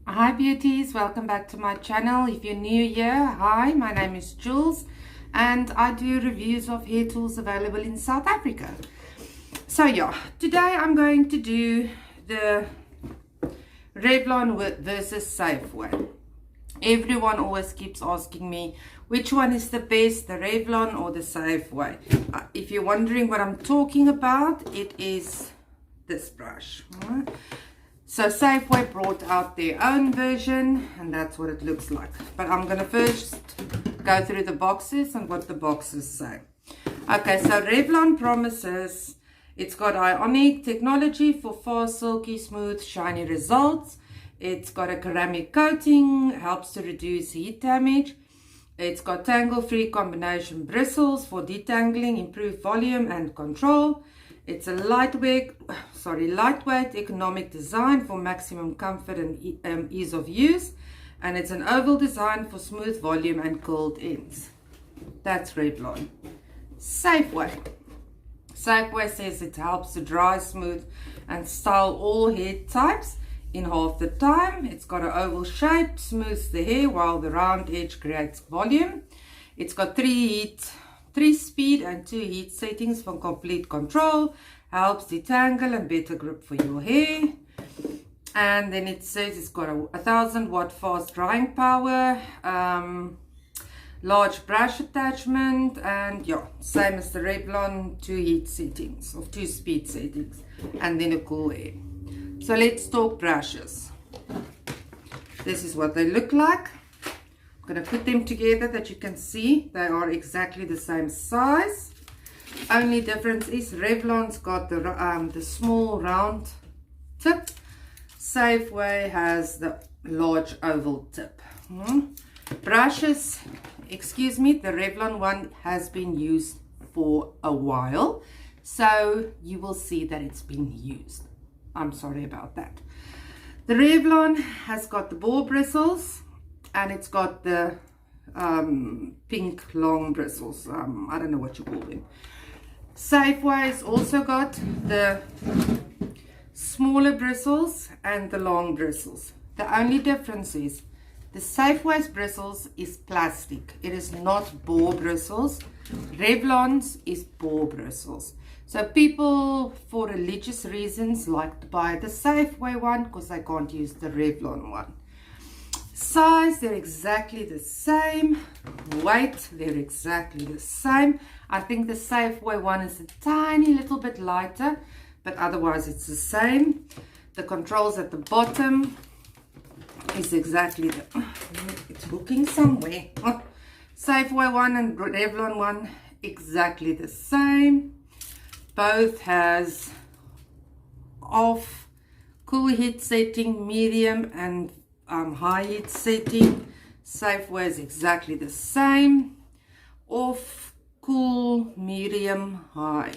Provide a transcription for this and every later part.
Hi beauties, welcome back to my channel. If you're new here, hi, my name is Jules and I do reviews of hair tools available in South Africa. So yeah, today I'm going to do the Revlon versus Safeway. Everyone always keeps asking me which one is the best, the Revlon or the Safeway. If you're wondering what I'm talking about, it is this brush. So Safeway brought out their own version and that's what it looks like. But I'm going to first go through the boxes and what the boxes say. Okay, so Revlon promises it's got ionic technology for fast, silky, smooth, shiny results. It's got a ceramic coating, helps to reduce heat damage. It's got tangle-free combination bristles for detangling, improved volume and control. It's a lightweight, economic design for maximum comfort and ease of use. And it's an oval design for smooth volume and curled ends. That's Revlon. Safeway. Safeway says it helps to dry, smooth and style all hair types in half the time. It's got an oval shape, smooths the hair while the round edge creates volume. It's got 3 speed and 2 heat settings for complete control, helps detangle and better grip for your hair. And then it says it's got a 1000-watt fast drying power, large brush attachment, and yeah, same as the Revlon, 2 heat settings or 2 speed settings, and then a cool air. So let's talk brushes. This is what they look like. I'm going to put them together that you can see they are exactly the same size. Only difference is Revlon's got the small round tip. Safeway has the large oval tip. Brushes, excuse me, the Revlon one has been used for a while, so you will see that it's been used. I'm sorry about that. The Revlon has got the boar bristles and it's got the pink long bristles. I don't know what you call them. Safeway's also got the smaller bristles and the long bristles. The only difference is the Safeway's bristles is plastic. It is not boar bristles. Revlon's is boar bristles. So people, for religious reasons, like to buy the Safeway one because they can't use the Revlon one. Size, they're exactly the same. Weight, they're exactly the same. I think the Safeway one is a tiny little bit lighter, but otherwise it's the same. The controls at the bottom is exactly the... It's hooking somewhere. Safeway one and Revlon one, exactly the same. Both has off, cool heat setting, medium and high heat setting. Safeway is exactly the same. Off, cool, medium, high.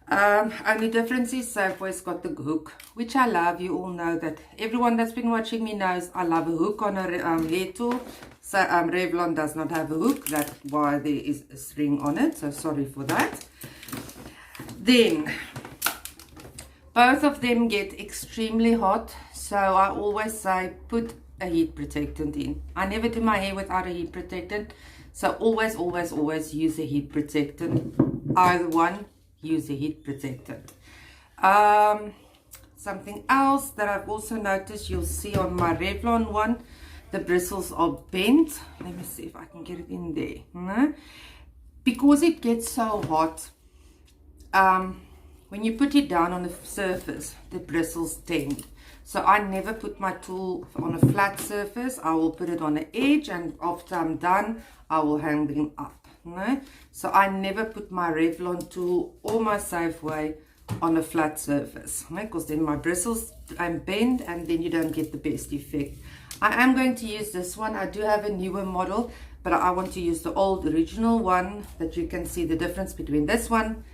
Only difference is Safeway's got the hook, which I love. You all know that. Everyone that's been watching me knows I love a hook on a hair tool. So Revlon does not have a hook. That's why there is a string on it. So sorry for that. Then both of them get extremely hot, so I always say put a heat protectant in. I never do my hair without a heat protectant, so always use a heat protectant. Either one, use a heat protectant. Something else that I've also noticed, you'll see on my Revlon one, the bristles are bent. Let me see if I can get it in there. No? Because it gets so hot, when you put it down on the surface, the bristles tend. So I never put my tool on a flat surface. I will put it on the edge, and after I'm done, I will hang them up. No? So I never put my Revlon tool or my Safeway on a flat surface, because then my bristles bend and then you don't get the best effect. I am going to use this one. I do have a newer model, but I want to use the old original one that you can see the difference between this one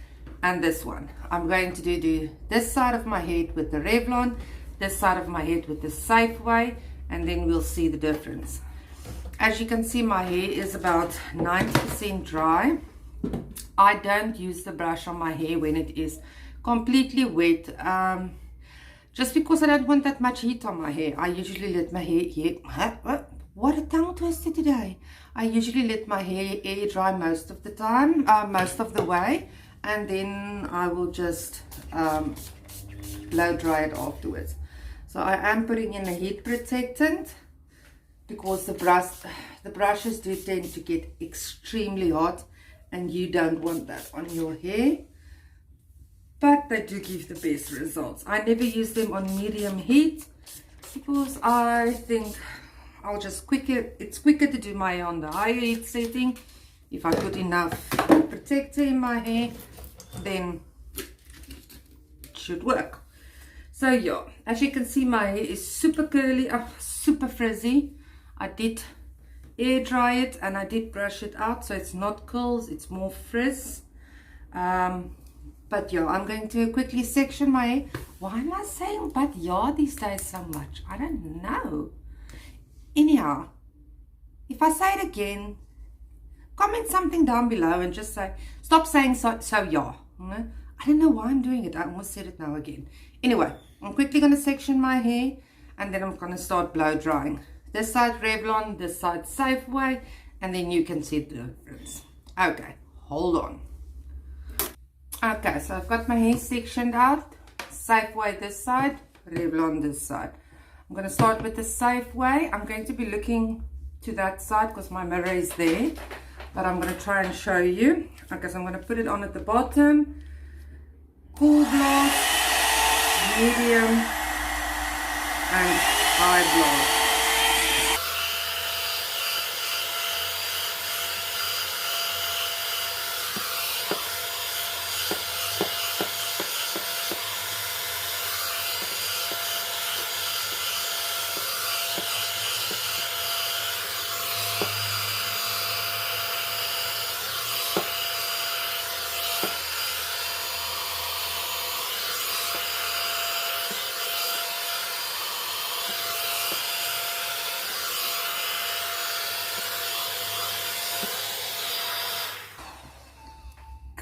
and this one. I'm going to do this side of my head with the Revlon, this side of my head with the Safeway, and then we'll see the difference. As you can see, my hair is about 90% dry. I don't use the brush on my hair when it is completely wet. Just because I don't want that much heat on my hair. I usually let my hair, what a tongue twister today. I usually let my hair air dry most of the time, most of the way, and then I will just blow dry it afterwards. So I am putting in a heat protectant because the brushes do tend to get extremely hot, and you don't want that on your hair. But they do give the best results. I never use them on medium heat because I think it's quicker to do my hair on the higher heat setting. If I put enough protector in my hair, then it should work. So yeah, as you can see, my hair is super curly, super frizzy. I did air dry it and I did brush it out, so it's not curls, it's more frizz. But yeah, I'm going to quickly section my hair. Why am I saying but yeah these days so much? I don't know. Anyhow, if I say it again, comment something down below and just say, stop saying so yeah. I don't know why I'm doing it. I almost said it now again. Anyway, I'm quickly going to section my hair and then I'm going to start blow drying. This side Revlon, this side Safeway, and then you can see the difference. Okay, hold on. Okay, so I've got my hair sectioned out. Safeway this side, Revlon this side. I'm going to start with the Safeway. I'm going to be looking to that side because my mirror is there. But I'm going to try and show you. Okay, so I'm going to put it on at the bottom. Cool blast, medium, and high blast.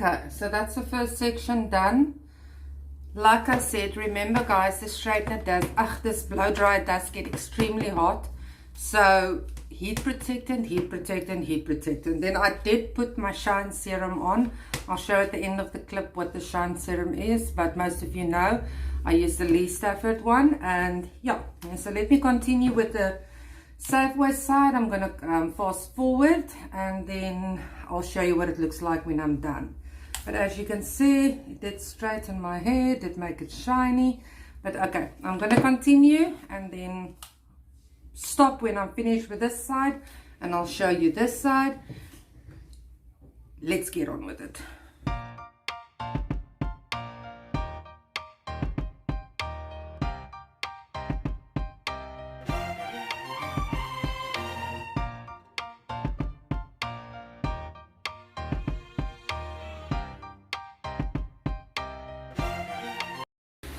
Okay, so that's the first section done. Like I said, remember guys, this straightener this blow dryer does get extremely hot. So heat protectant, heat protectant, heat protectant. Then I did put my shine serum on. I'll show at the end of the clip what the shine serum is, but most of you know I use the Lee Stafford one. And yeah, so let me continue with the Safeway side. I'm going to fast forward and then I'll show you what it looks like when I'm done. But as you can see, it did straighten my hair, did make it shiny. But okay, I'm going to continue and then stop when I'm finished with this side and I'll show you this side. Let's get on with it.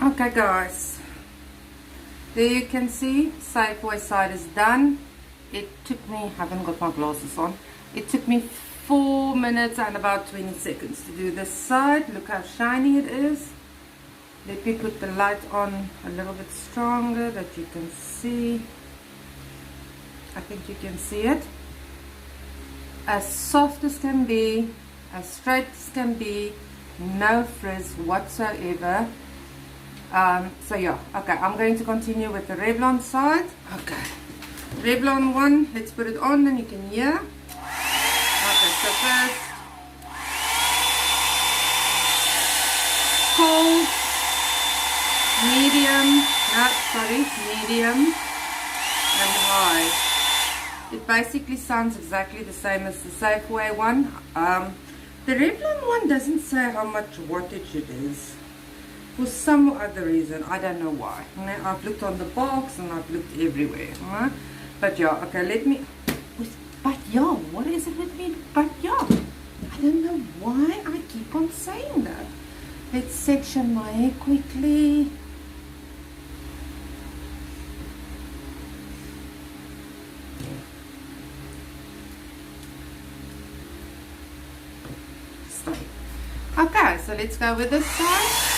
Okay guys, there you can see Safeway side is done. It took me, I haven't got my glasses on, it took me 4 minutes and about 20 seconds to do this side. Look how shiny it is. Let me put the light on a little bit stronger that you can see. I think you can see it. As soft as can be, as straight as can be, no frizz whatsoever. So yeah, okay, I'm going to continue with the Revlon side. Okay, Revlon one, let's put it on and you can hear. Okay, so first, cold, medium, medium and high. It basically sounds exactly the same as the Safeway one. The Revlon one doesn't say how much wattage it is. For some other reason, I don't know why. I've looked on the box and I've looked everywhere. But yeah, okay, let me. But yeah, what is it with me? But yeah, I don't know why I keep on saying that. Let's section my hair quickly. Okay, so let's go with this side.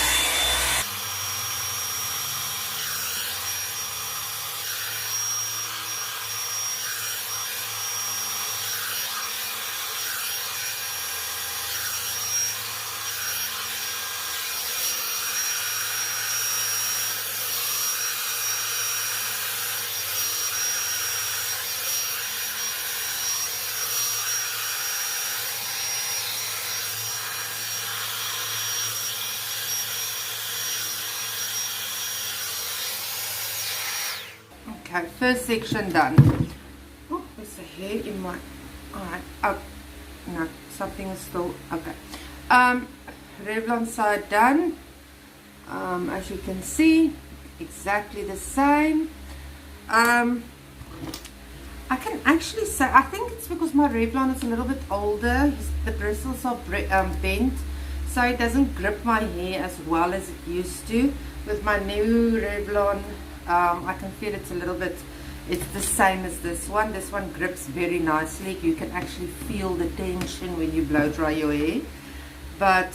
Okay, first section done. Oh, there's a hair in my... Alright, oh, no, something is still... Okay. Revlon side done. As you can see, exactly the same. I can actually say, I think it's because my Revlon is a little bit older. The bristles are bent, so it doesn't grip my hair as well as it used to. With my new Revlon, I can feel it's a little bit, it's the same as this one. This one grips very nicely. You can actually feel the tension when you blow dry your hair. But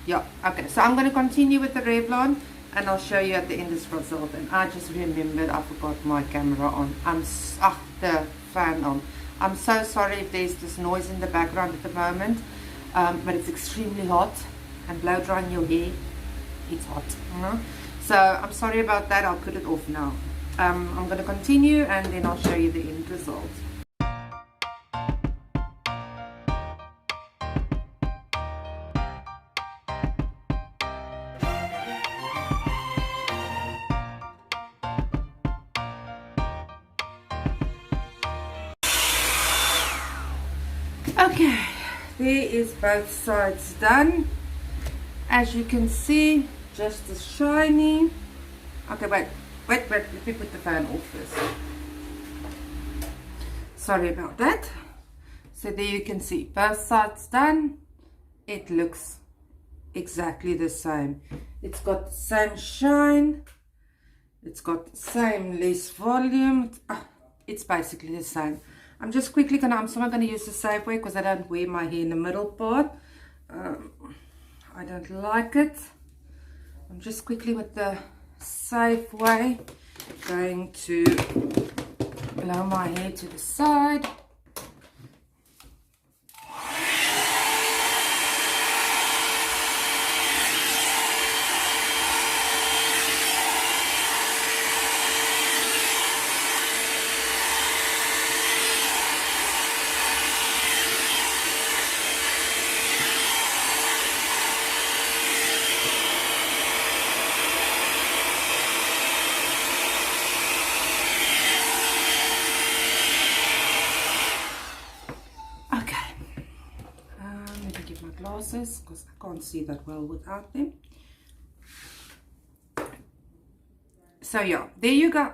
yeah, okay, so I'm going to continue with the Revlon, and I'll show you at the end this result. And I just remembered I forgot my camera on. The fan on. I'm so sorry if there's this noise in the background at the moment, but it's extremely hot, and blow drying your hair, it's hot, you know? So I'm sorry about that. I'll put it off now. I'm going to continue, and then I'll show you the end result. Okay, there is both sides done. As you can see, just as shiny. Okay, wait, let me put the fan off first. Sorry about that. So there you can see both sides done. It looks exactly the same. It's got the same shine. It's got the same less volume. It's basically the same. I'm just quickly I'm still going to use the Safeway because I don't wear my hair in the middle part. I don't like it. I'm just quickly with the Safeway going to blow my hair to the side. Because I can't see that well without them. So yeah, there you go.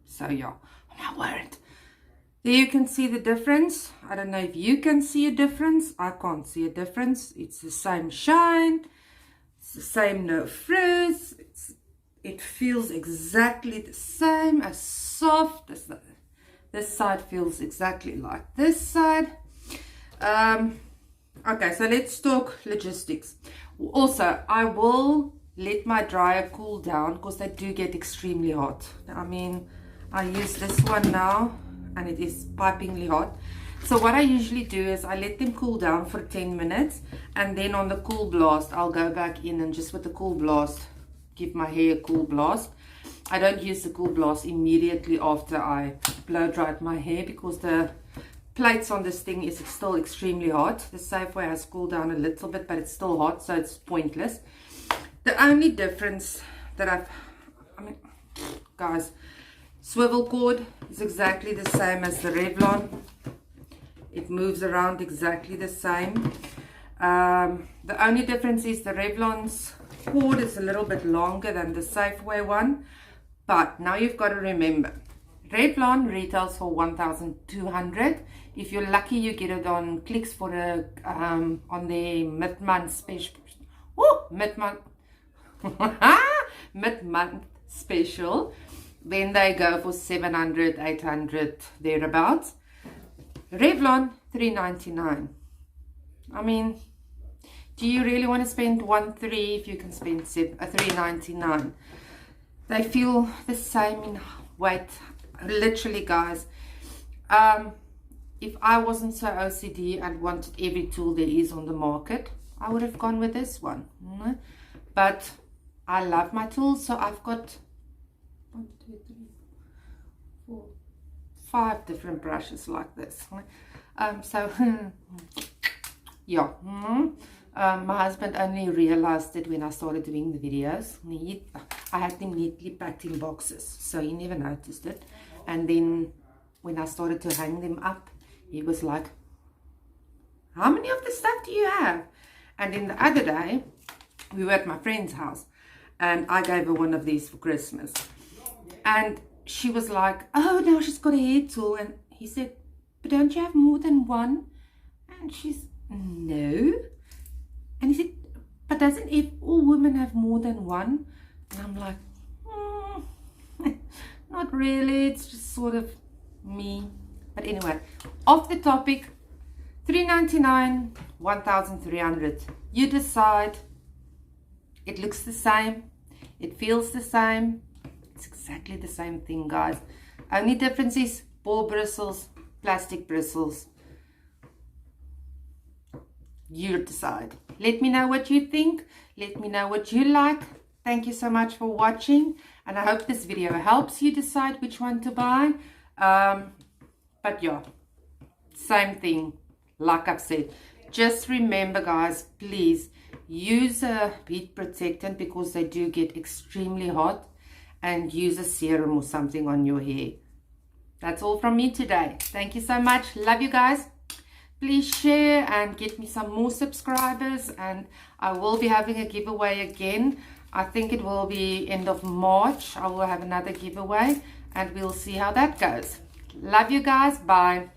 So yeah, oh my word, there you can see the difference. I don't know if you can see a difference. I can't see a difference. It's the same shine, it's the same no frizz. It feels exactly the same, as soft as this side feels exactly like this side. Okay, so let's talk logistics. Also, I will let my dryer cool down because they do get extremely hot. I mean, I use this one now and it is pipingly hot. So what I usually do is I let them cool down for 10 minutes, and then on the cool blast, I'll go back in and just with the cool blast, give my hair a cool blast. I don't use the cool blast immediately after I blow dried my hair because the plates on this thing is still extremely hot. The Safeway has cooled down a little bit, but it's still hot, so it's pointless. The only difference that I mean, guys, swivel cord is exactly the same as the Revlon. It moves around exactly the same. The only difference is the Revlon's cord is a little bit longer than the Safeway one. But now you've got to remember, Revlon retails for $1,200. If you're lucky, you get it on clicks for a on the mid-month special. Oh, mid-month mid-month special. Then they go for $700, $800 thereabouts. Revlon $399. I mean, do you really want to spend $1,300 if you can spend $399? They feel the same in weight. Literally, guys, if I wasn't so OCD and wanted every tool there is on the market, I would have gone with this one. But I love my tools, so I've got 1, 2, 3, 4, 5 different brushes like this. So yeah, My husband only realized it when I started doing the videos. I had them neatly packed in boxes, so he never noticed it. And then when I started to hang them up, he was like, how many of this stuff do you have? And then the other day, we were at my friend's house, and I gave her one of these for Christmas. And she was like, oh, now she's got a hair tool. And he said, but don't you have more than one? And she's, no. And he said, but doesn't all women have more than one? And I'm like, not really. It's just sort of me. But anyway, off the topic, $3.99, $1,300. You decide. It looks the same. It feels the same. It's exactly the same thing, guys. Only difference is ball bristles, plastic bristles. You decide. Let me know what you think. Let me know what you like. Thank you so much for watching, and I hope this video helps you decide which one to buy. But yeah, same thing, like I've said. Just remember, guys, please use a heat protectant because they do get extremely hot, and use a serum or something on your hair. That's all from me today. Thank you so much. Love you guys. Please share and get me some more subscribers, and I will be having a giveaway again. I think it will be end of March. I will have another giveaway, and we'll see how that goes. Love you guys. Bye.